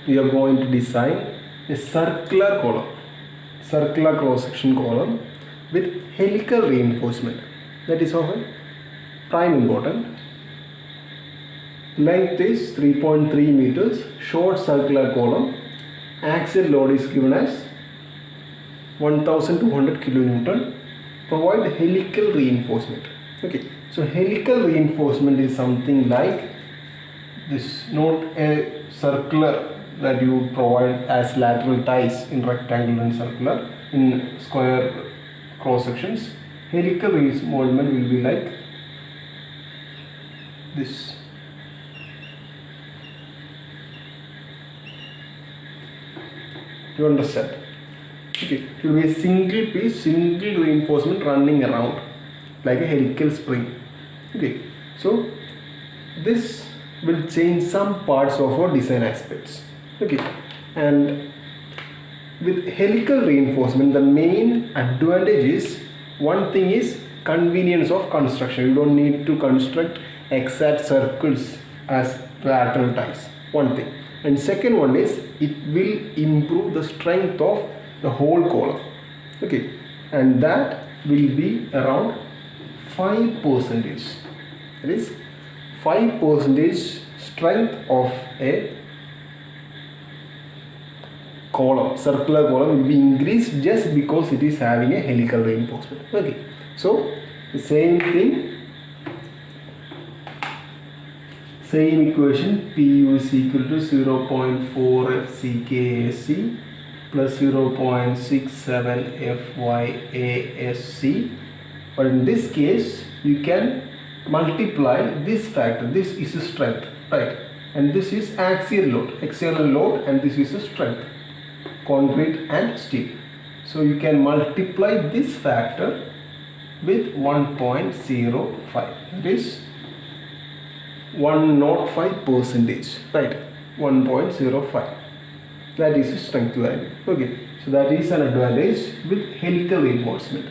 we are going to design a circular column, circular cross-section column with helical reinforcement. That is of prime importance. Length is 3.3 meters, short circular column. Axial load is given as 1200 kilonewton. Provide helical reinforcement. Okay, so helical reinforcement is something like this, not a circular that you provide as lateral ties in rectangle and circular. In square cross sections, helical reinforcement will be like this. You understand? Okay, it will be a single piece, single reinforcement running around like a helical spring. Okay, so this will change some parts of our design aspects. Okay, and with helical reinforcement, the main advantage is, one thing is convenience of construction. You don't need to construct exact circles as lateral ties. One thing. And second one is, it will improve the strength of the whole column. Okay, and that will be around 5%. That is 5% strength of a column, circular column, will be increased just because it is having a helical reinforcement. Okay, so the same thing, same equation, PU is equal to 0.4 FCKAC plus 0.67 FYASC. But in this case, you can multiply this factor. This is a strength, right? And this is axial load, external load, and this is a strength, concrete and steel. So you can multiply this factor with 1.05. It is 105%, right? 1.05. That is the strength value. Okay, so that is an advantage with helical reinforcement.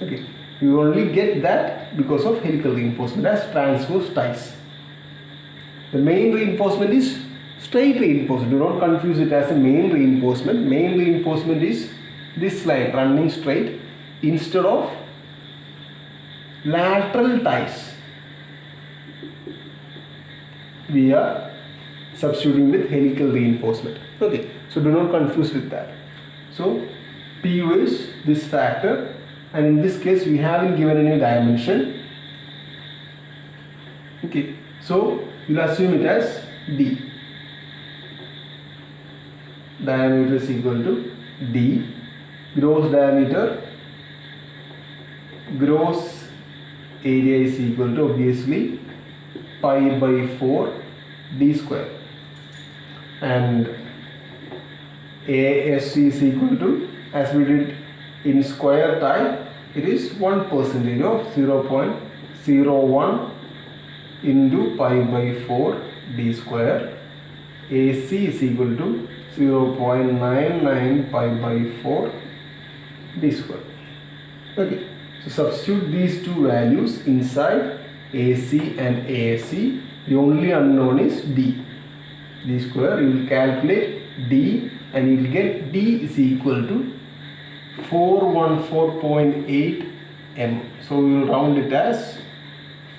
Okay, you only get that because of helical reinforcement as transverse ties. The main reinforcement is straight reinforcement. Do not confuse it as a main reinforcement. Main reinforcement is this line running straight instead of lateral ties. We are substituting with helical reinforcement. Okay, so do not confuse with that. So PU is this factor, and in this case we haven't given any dimension. Okay, so we'll assume it as D. Diameter is equal to D. Gross diameter, gross area is equal to obviously pi by 4 D square, and ASC is equal to, as we did in square tie, it is 1% of 0.01 into pi by 4 D square. AC is equal to 0.99 pi by 4 D square. Okay, so substitute these two values inside AC and ASC. The only unknown is D square. You will calculate D and you will get D is equal to 414.8 mm. So we will round it as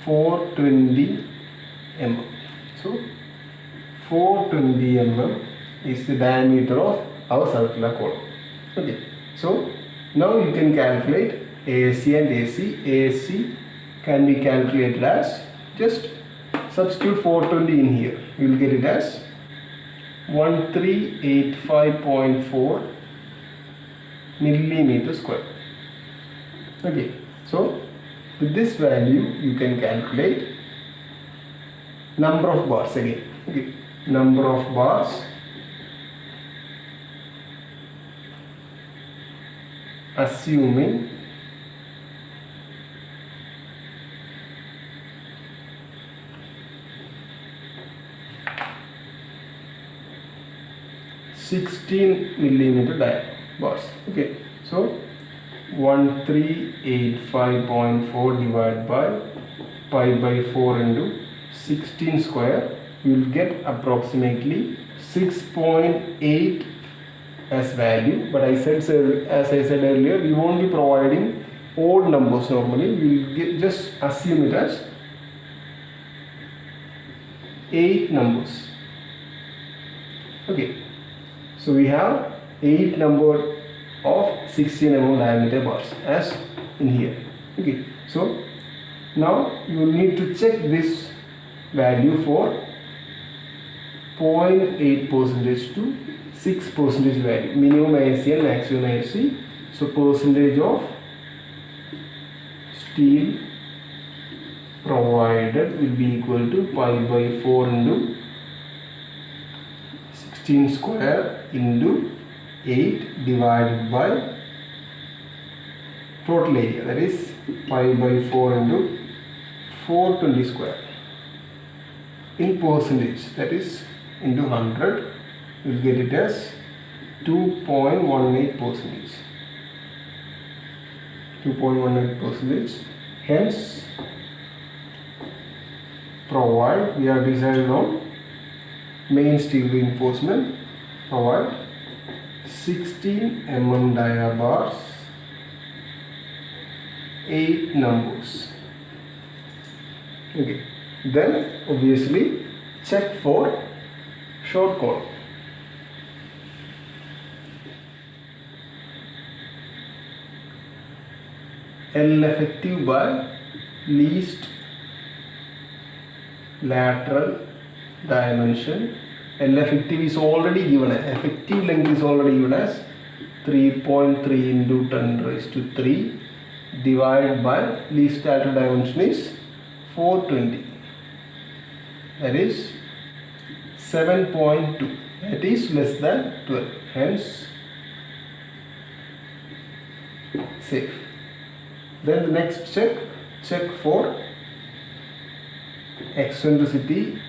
420 mm. So 420 mm is the diameter of our circular column. Okay, so now you can calculate ASC and AC. ASC can be calculated as, just substitute 420 in here. You will get it as 1385.4 millimeter square. Okay, so with this value you can calculate number of bars again. Okay, number of bars, assuming 16 millimeter bars. Okay, so 1385.4 divided by pi by 4 into 16 square, you will get approximately 6.8 as value, but as I said earlier, we won't be providing odd numbers normally. We will just assume it as 8 numbers. Okay, so we have 8 number of 16 mm diameter bars as in here. Okay, so now you need to check this value for 0.8% to 6% value, minimum IC and maximum IC. So percentage of steel provided will be equal to pi by 4 into 16 square into 8 divided by total area, that is pi by 4 into 420 square, in percentage, that is into 100, you will get it as 2.18%. 2.18%. Hence, we have decided on main steel reinforcement, provide 16 mm dia bars, 8 numbers. Okay, then obviously check for short column. L effective by least lateral dimension. L effective is already given, effective length is already given as 3.3 into 10 raised to 3 divided by least lateral dimension is 420, that is 7.2, that is less than 12, hence safe. Then the next check for eccentricity.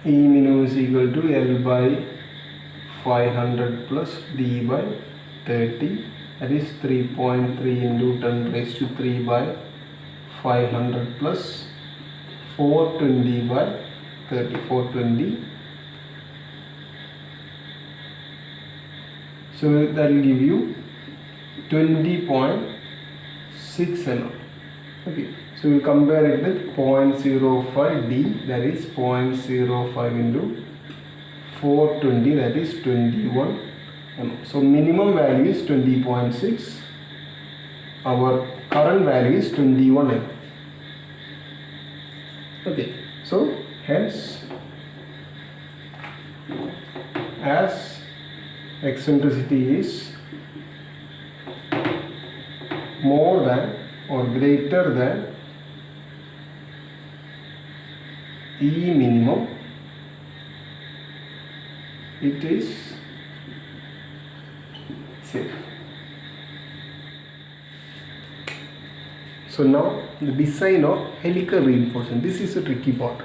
E minimum is equal to L by 500 plus D by 30, that is 3.3 into 10 raised to 3 by 500 plus 420 by 30, 420. So that will give you 20.6 mm. Okay, so we compare it with 0.05 D, that is 0.05 into 420, that is 21 mm. So minimum value is 20.6. Our current value is 21 mm. Okay, so hence, as eccentricity is more than or greater than E minimum, it is safe. So now the design of helical reinforcement. This is a tricky part.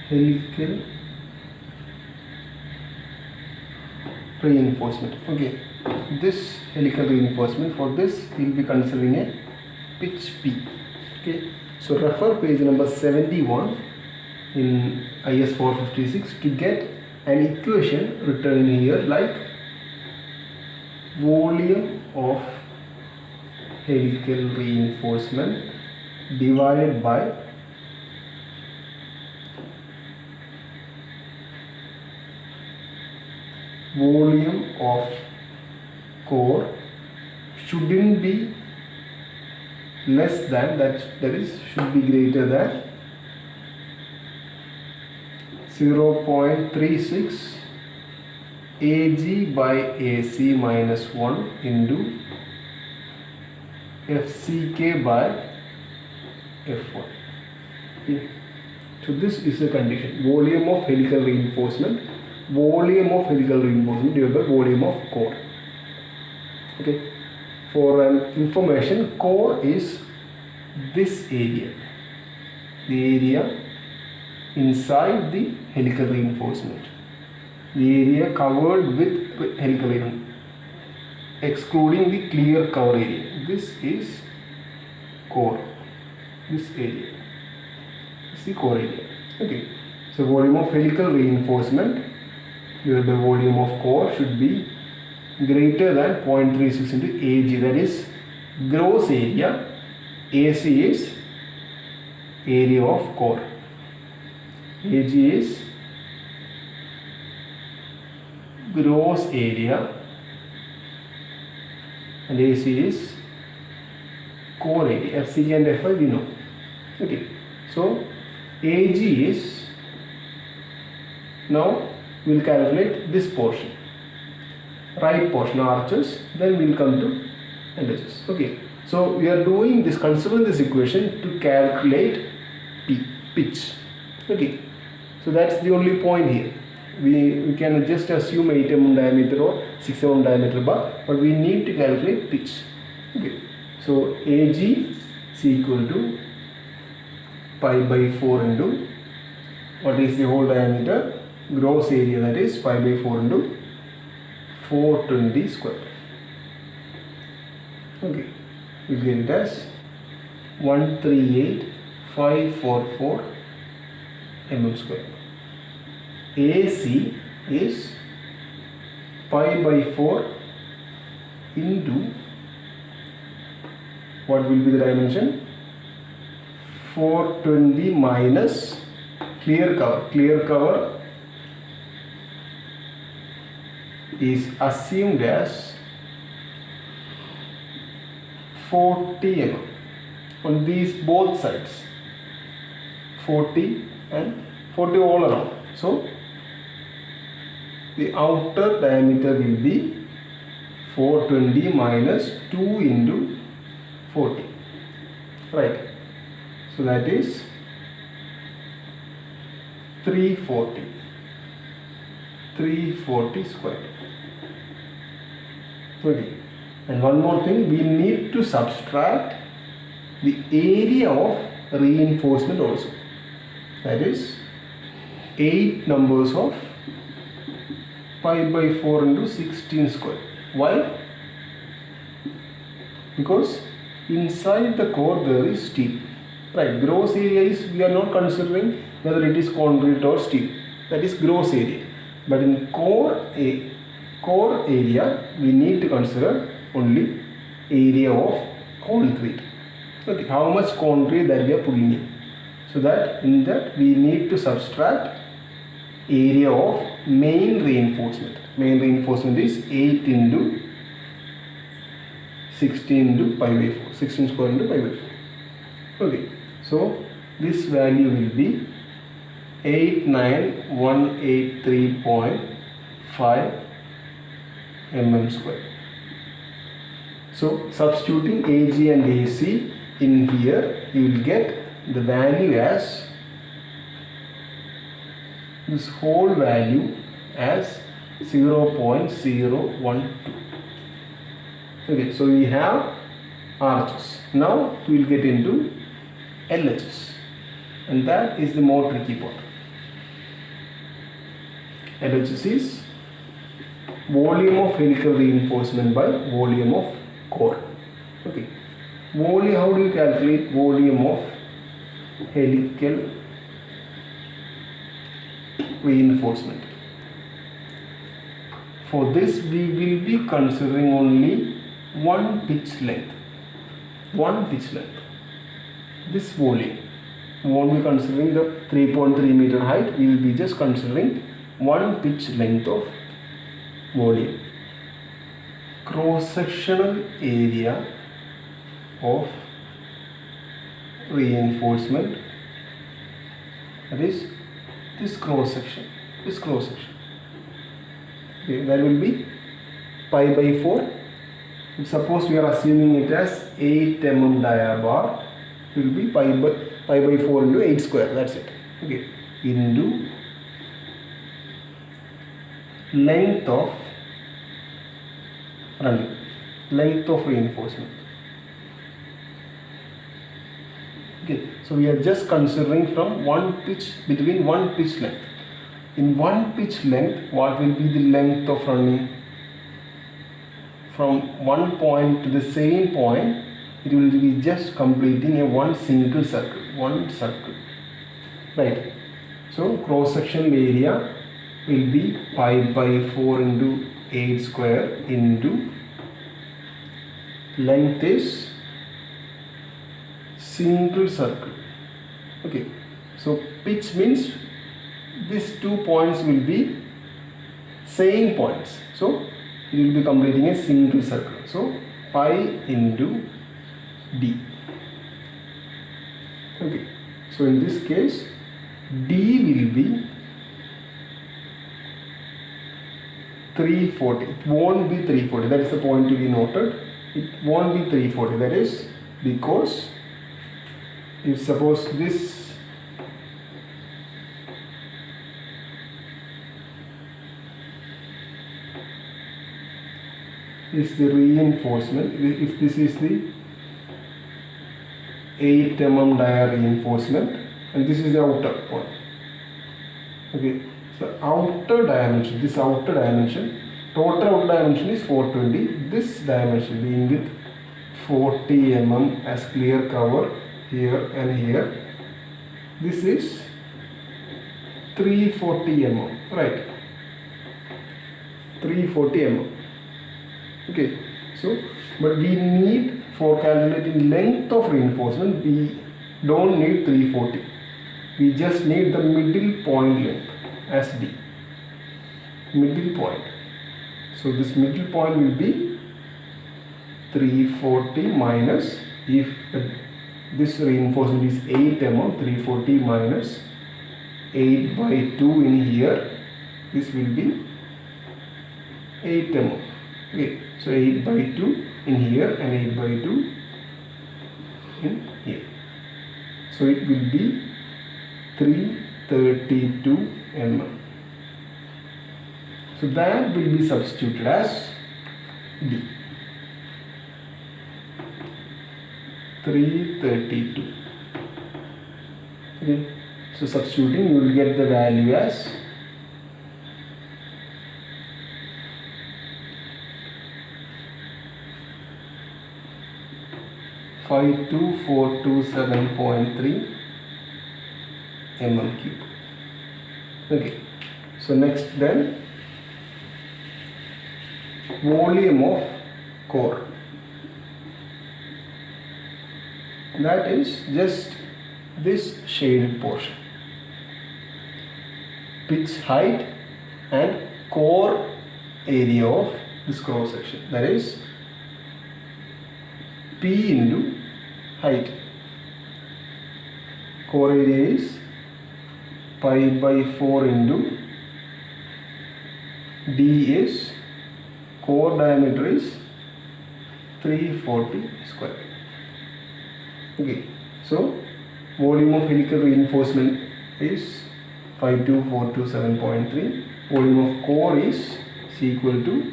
Helical reinforcement. Okay, this helical reinforcement, for this we will be considering a pitch P. Okay, so refer page number 71 in IS 456 to get an equation written in here like volume of helical reinforcement divided by volume of core shouldn't be less than, that is should be greater than 0.36 Ag by Ac minus 1 into FCK by F1. Okay. So this is the condition. Volume of helical reinforcement. Volume of helical reinforcement divided by volume of core. Okay. For an information, core is this area. The area inside the helical reinforcement. The area covered with helical reinforcement, excluding the clear cover area. This is core. This area is the core area. Okay. So volume of helical reinforcement divided by volume of core should be greater than 0.36 into Ag, that is gross area. AC is area of core. Ag is gross area and AC is core area. FCG and FI we know. Okay, so Ag is, now we will calculate this portion, right portion arches, then we will come to LHS. Okay, so we are doing this, considering this equation to calculate pitch. Okay, so that's the only point here. We can just assume 8 mm diameter or 6 mm diameter bar, but we need to calculate pitch. Okay, so Ag is equal to pi by 4 into what is the whole diameter, gross area, that is pi by 4 into 420 square. Okay, we get it as 138,544 mm square. AC is pi by 4 into, what will be the dimension, 420 minus clear cover is assumed as 40 mm on these both sides, 40 and 40 all around. So the outer diameter will be 420 minus 2 into 40, right? So that is 340 square. Okay, and one more thing, we need to subtract the area of reinforcement also, that is 8 numbers of pi by 4 into 16 square. Why? Because inside the core there is steel, right? Gross area is, we are not considering whether it is concrete or steel, that is gross area. But in core area we need to consider only area of concrete. Okay, how much concrete that we are putting in. So that in that we need to subtract area of main reinforcement. Main reinforcement is 8 into 16 into pi by 4, 16 square into pi by 4. Okay, so this value will be 89183.5 mm square. So substituting Ag and AC in here, you will get the value as, this whole value as 0.012. Okay, so we have arches. Now we will get into LHS, and that is the more tricky part. LHS is volume of helical reinforcement by volume of core. Okay, volume, how do you calculate volume of helical reinforcement? For this we will be considering only one pitch length. This volume, we won't be considering the 3.3 meter height, we will be just considering one pitch length of volume. Cross-sectional area of reinforcement, that is this cross section. Okay, that will be pi by 4. Suppose we are assuming it as 8 mm dia bar, it will be pi by 4 into 8 square, that's it. Okay, into length of running, length of reinforcement. Okay, so we are just considering from one pitch, between one pitch length. In one pitch length, what will be the length of running? From one point to the same point, it will be just completing a one single circle, right? So cross section area will be pi by 4 into 8 square into length is single circle. Okay, so pitch means these 2 points will be same points, so it will be completing a single circle. So pi into d. Okay, so in this case d will be 340. It won't be 340. That is the point to be noted. It won't be 340. That is because if suppose this is the reinforcement, if this is the 8 mm dia reinforcement and this is the outer point. Okay, so outer dimension, this outer dimension, total outer dimension is 420. This dimension being with 40 mm as clear cover here and here, this is 340 mm, right? 340 mm. Okay, so but we need, for calculating length of reinforcement, we don't need 340. We just need the middle point length as D. Middle point. So this middle point will be 340 minus, if this reinforcement is 8 mm, 340 minus 8 by 2 in here, this will be 8 mm. Okay, so 8 by 2 in here and 8 by 2 in here. So it will be 332 mm. So that will be substituted as D. 332. Okay, so substituting, you will get the value as 52427.3 mm cube. Okay, so next then, volume of core, that is just this shaded portion. Pitch height and core area of this cross section, that is P into height. Core area is pi by 4 into D is core diameter is 340 square. Okay, so volume of helical reinforcement is 52427.3. Volume of core is equal to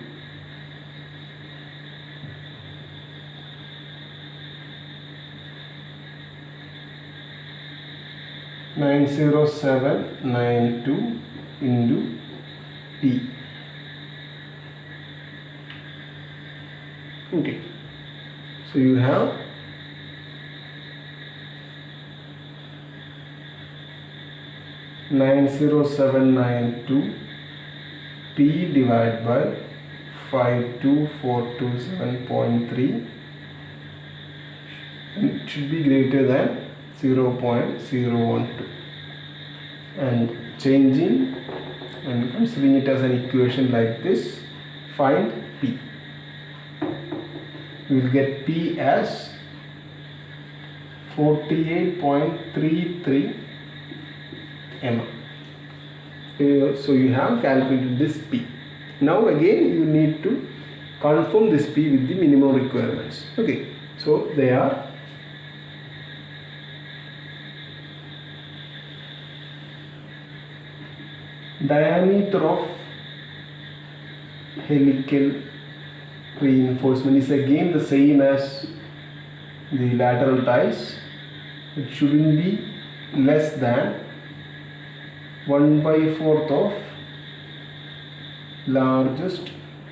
90792 into P. Okay, so you have 90792 P divided by 52427.3, and it should be greater than 0.012, and changing and considering it as an equation like this, find P. We will get P as 48.33 mm. So you have calculated this P. Now again you need to confirm this P with the minimum requirements. Okay, so they are diameter of helical reinforcement is again the same as the lateral ties. It shouldn't be less than 1/4 of largest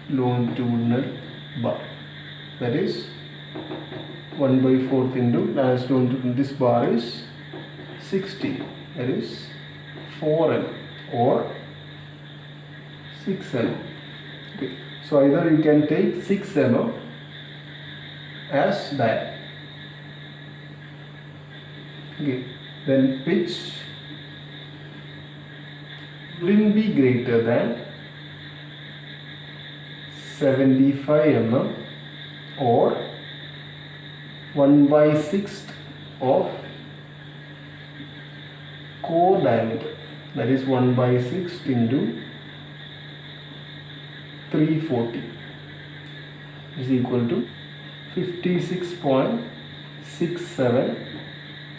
longitudinal bar. That is 1/4 into largest longitudinal. This bar is 60. That is 4 mm or 6 mm. Okay. So either you can take 6 mm as that. Okay. Then pitch will be greater than 75 mm or 1/6 of core diameter, that is 1/6 into 340 is equal to 56.67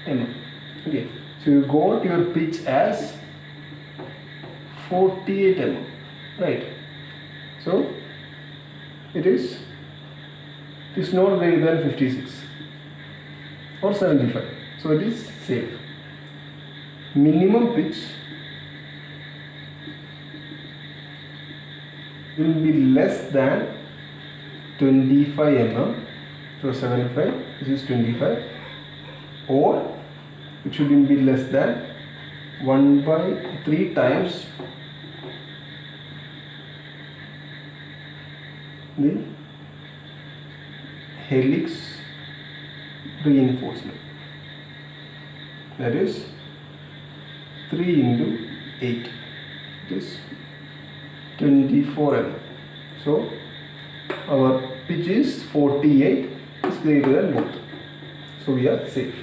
mm. Okay, so you got your pitch as 48 mm, right? So it is not greater than 56 or 75, so it is safe. Minimum pitch will be less than 25 mm, so 75, this is 25, or it should be less than 1/3 times the helix reinforcement, that is 3 into 8, it is 24 mm. So our pitch is 48, is greater than both, so we are safe.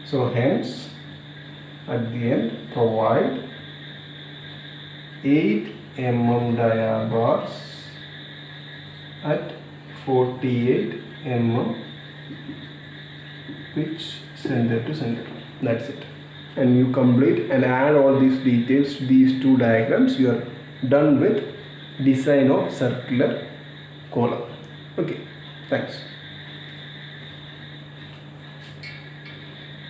So hence at the end provide 8 mm dia bars at 48 mm pitch center to center. That's it. And you complete and add all these details to these two diagrams. You are done with design of circular column. Okay, thanks.